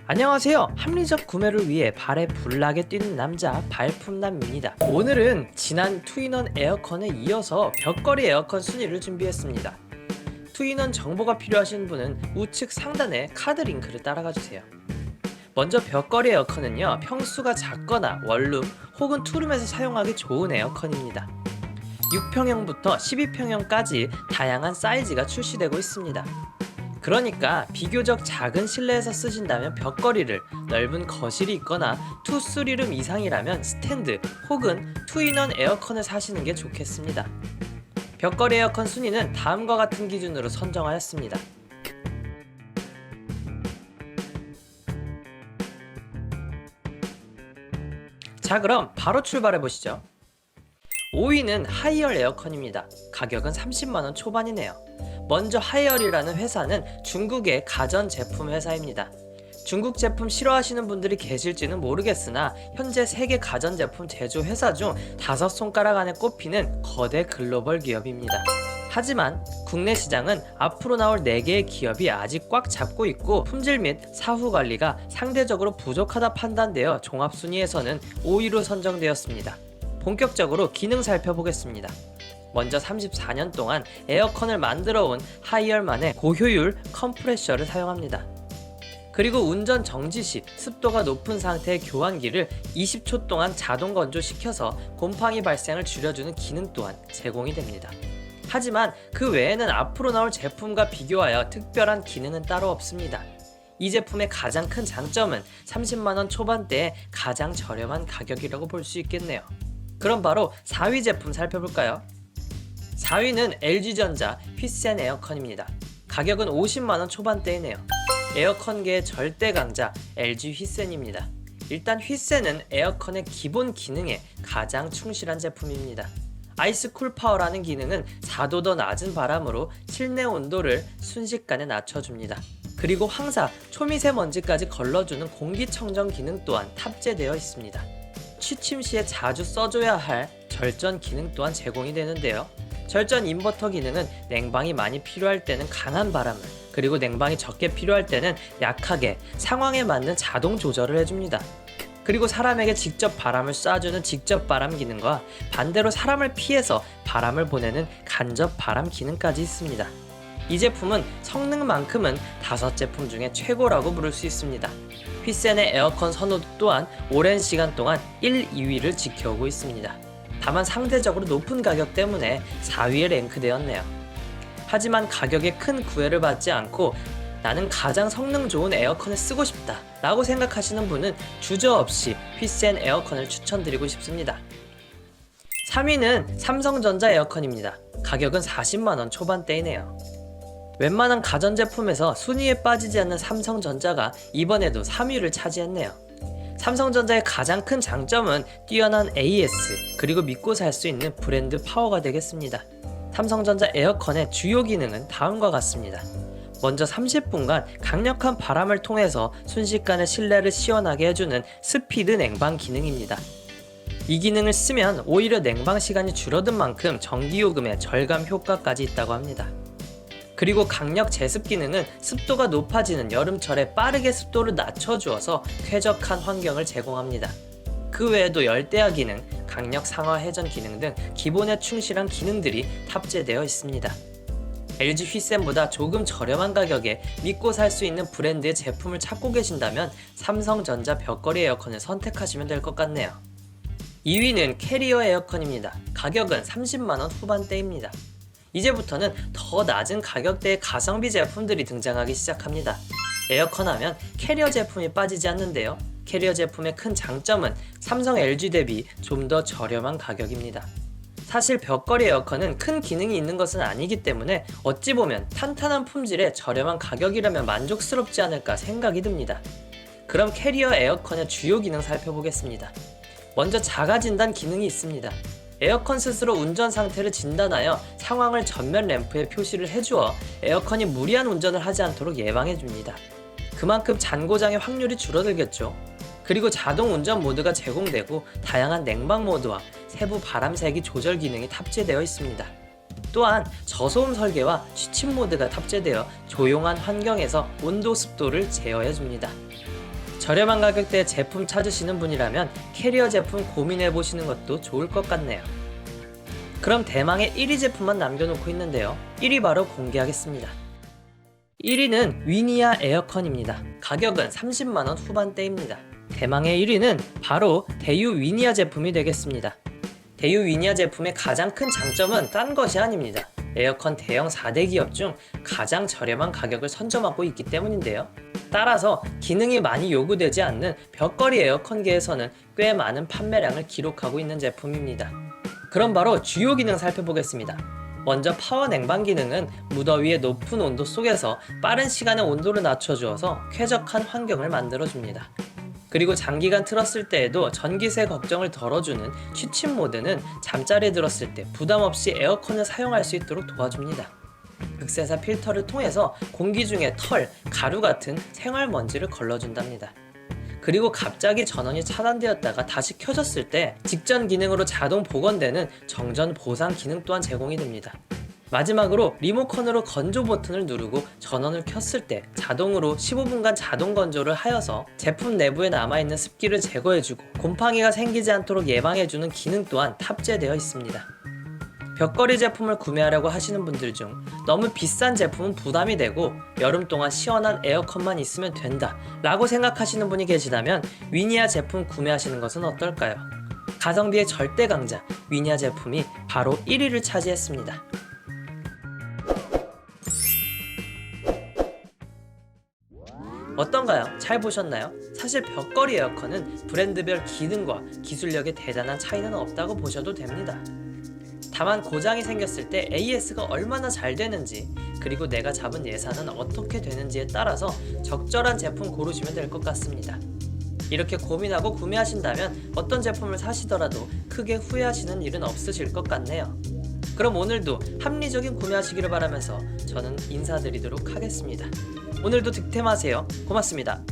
안녕하세요. 합리적 구매를 위해 발에 불나게 뛰는 남자 발품남입니다. 오늘은 지난 투인원 에어컨에 이어서 벽걸이 에어컨 순위를 준비했습니다. 투인원 정보가 필요하신 분은 우측 상단에 카드 링크를 따라가주세요. 먼저 벽걸이 에어컨은요, 평수가 작거나 원룸 혹은 투룸에서 사용하기 좋은 에어컨입니다. 6평형부터 12평형까지 다양한 사이즈가 출시되고 있습니다. 그러니까 비교적 작은 실내에서 쓰신다면 벽걸이를, 넓은 거실이 있거나 투, 쓰리룸 이상이라면 스탠드 혹은 투인원 에어컨을 사시는 게 좋겠습니다. 벽걸이 에어컨 순위는 다음과 같은 기준으로 선정하였습니다. 자, 그럼 바로 출발해 보시죠. 5위는 하이얼 에어컨입니다. 가격은 30만원 초반이네요. 먼저 하이얼이라는 회사는 중국의 가전제품 회사입니다. 중국 제품 싫어하시는 분들이 계실지는 모르겠으나 현재 세계 가전제품 제조 회사 중 5손가락 안에 꼽히는 거대 글로벌 기업입니다. 하지만 국내 시장은 앞으로 나올 4개의 기업이 아직 꽉 잡고 있고 품질 및 사후 관리가 상대적으로 부족하다 판단되어 종합순위에서는 5위로 선정되었습니다. 본격적으로 기능 살펴보겠습니다. 먼저 34년 동안 에어컨을 만들어온 하이얼만의 고효율 컴프레셔를 사용합니다. 그리고 운전 정지 시 습도가 높은 상태의 교환기를 20초 동안 자동 건조시켜서 곰팡이 발생을 줄여주는 기능 또한 제공이 됩니다. 하지만 그 외에는 앞으로 나올 제품과 비교하여 특별한 기능은 따로 없습니다. 이 제품의 가장 큰 장점은 30만원 초반대의 가장 저렴한 가격이라고 볼 수 있겠네요. 그럼 바로 4위 제품 살펴볼까요? 4위는 LG전자 휘센 에어컨입니다. 가격은 50만원 초반대이네요. 에어컨계의 절대 강자 LG 휘센입니다. 일단 휘센은 에어컨의 기본 기능에 가장 충실한 제품입니다. 아이스 쿨 파워라는 기능은 4도 더 낮은 바람으로 실내 온도를 순식간에 낮춰줍니다. 그리고 황사, 초미세먼지까지 걸러주는 공기청정 기능 또한 탑재되어 있습니다. 취침 시에 자주 써줘야 할 절전 기능 또한 제공이 되는데요. 절전 인버터 기능은 냉방이 많이 필요할 때는 강한 바람을, 그리고 냉방이 적게 필요할 때는 약하게 상황에 맞는 자동 조절을 해줍니다. 그리고 사람에게 직접 바람을 쏴주는 직접 바람 기능과 반대로 사람을 피해서 바람을 보내는 간접 바람 기능까지 있습니다. 이 제품은 성능만큼은 5제품 중에 최고라고 부를 수 있습니다. 휘센의 에어컨 선호도 또한 오랜 시간 동안 1, 2위를 지켜오고 있습니다. 다만 상대적으로 높은 가격 때문에 4위에 랭크되었네요. 하지만 가격에 큰 구애를 받지 않고 나는 가장 성능 좋은 에어컨을 쓰고 싶다 라고 생각하시는 분은 주저없이 휘센 에어컨을 추천드리고 싶습니다. 3위는 삼성전자 에어컨입니다. 가격은 40만원 초반대이네요. 웬만한 가전제품에서 순위에 빠지지 않는 삼성전자가 이번에도 3위를 차지했네요. 삼성전자의 가장 큰 장점은 뛰어난 AS, 그리고 믿고 살 수 있는 브랜드 파워가 되겠습니다. 삼성전자 에어컨의 주요 기능은 다음과 같습니다. 먼저 30분간 강력한 바람을 통해서 순식간에 실내를 시원하게 해주는 스피드 냉방 기능입니다. 이 기능을 쓰면 오히려 냉방 시간이 줄어든 만큼 전기요금의 절감 효과까지 있다고 합니다. 그리고 강력 제습 기능은 습도가 높아지는 여름철에 빠르게 습도를 낮춰주어서 쾌적한 환경을 제공합니다. 그 외에도 열대야 기능, 강력 상하 회전 기능 등 기본에 충실한 기능들이 탑재되어 있습니다. LG 휘센보다 조금 저렴한 가격에 믿고 살 수 있는 브랜드의 제품을 찾고 계신다면 삼성전자 벽걸이 에어컨을 선택하시면 될 것 같네요. 2위는 캐리어 에어컨입니다. 가격은 30만원 후반대입니다. 이제부터는 더 낮은 가격대의 가성비 제품들이 등장하기 시작합니다. 에어컨 하면 캐리어 제품이 빠지지 않는데요. 캐리어 제품의 큰 장점은 삼성 LG 대비 좀 더 저렴한 가격입니다. 사실 벽걸이 에어컨은 큰 기능이 있는 것은 아니기 때문에 어찌 보면 탄탄한 품질에 저렴한 가격이라면 만족스럽지 않을까 생각이 듭니다. 그럼 캐리어 에어컨의 주요 기능 살펴보겠습니다. 먼저 자가 진단 기능이 있습니다. 에어컨 스스로 운전 상태를 진단하여 상황을 전면 램프에 표시를 해주어 에어컨이 무리한 운전을 하지 않도록 예방해줍니다. 그만큼 잔고장의 확률이 줄어들겠죠. 그리고 자동 운전 모드가 제공되고 다양한 냉방 모드와 세부 바람세기 조절 기능이 탑재되어 있습니다. 또한 저소음 설계와 취침 모드가 탑재되어 조용한 환경에서 온도 습도를 제어해줍니다. 저렴한 가격대에 제품 찾으시는 분이라면 캐리어 제품 고민해 보시는 것도 좋을 것 같네요. 그럼 대망의 1위 제품만 남겨놓고 있는데요. 1위 바로 공개하겠습니다. 1위는 위니아 에어컨입니다. 가격은 30만원 후반대입니다. 대망의 1위는 바로 대유 위니아 제품이 되겠습니다. 대유 위니아 제품의 가장 큰 장점은 딴 것이 아닙니다. 에어컨 대형 4대 기업 중 가장 저렴한 가격을 선점하고 있기 때문인데요. 따라서 기능이 많이 요구되지 않는 벽걸이 에어컨계에서는 꽤 많은 판매량을 기록하고 있는 제품입니다. 그럼 바로 주요 기능 살펴보겠습니다. 먼저 파워 냉방 기능은 무더위의 높은 온도 속에서 빠른 시간에 온도를 낮춰주어서 쾌적한 환경을 만들어줍니다. 그리고 장기간 틀었을 때에도 전기세 걱정을 덜어주는 취침 모드는 잠자리에 들었을 때 부담없이 에어컨을 사용할 수 있도록 도와줍니다. 극세사 필터를 통해서 공기 중에 털, 가루 같은 생활먼지를 걸러준답니다. 그리고 갑자기 전원이 차단되었다가 다시 켜졌을 때 직전 기능으로 자동 복원되는 정전 보상 기능 또한 제공이 됩니다. 마지막으로 리모컨으로 건조 버튼을 누르고 전원을 켰을 때 자동으로 15분간 자동 건조를 하여서 제품 내부에 남아있는 습기를 제거해주고 곰팡이가 생기지 않도록 예방해주는 기능 또한 탑재되어 있습니다. 벽걸이 제품을 구매하려고 하시는 분들 중 너무 비싼 제품은 부담이 되고 여름 동안 시원한 에어컨만 있으면 된다 라고 생각하시는 분이 계시다면 위니아 제품 구매하시는 것은 어떨까요? 가성비의 절대 강자 위니아 제품이 바로 1위를 차지했습니다. 어떤가요? 잘 보셨나요? 사실 벽걸이 에어컨은 브랜드별 기능과 기술력에 대단한 차이는 없다고 보셔도 됩니다. 다만 고장이 생겼을 때 AS가 얼마나 잘 되는지 그리고 내가 잡은 예산은 어떻게 되는지에 따라서 적절한 제품 고르시면 될 것 같습니다. 이렇게 고민하고 구매하신다면 어떤 제품을 사시더라도 크게 후회하시는 일은 없으실 것 같네요. 그럼 오늘도 합리적인 구매하시기를 바라면서 저는 인사드리도록 하겠습니다. 오늘도 득템하세요. 고맙습니다.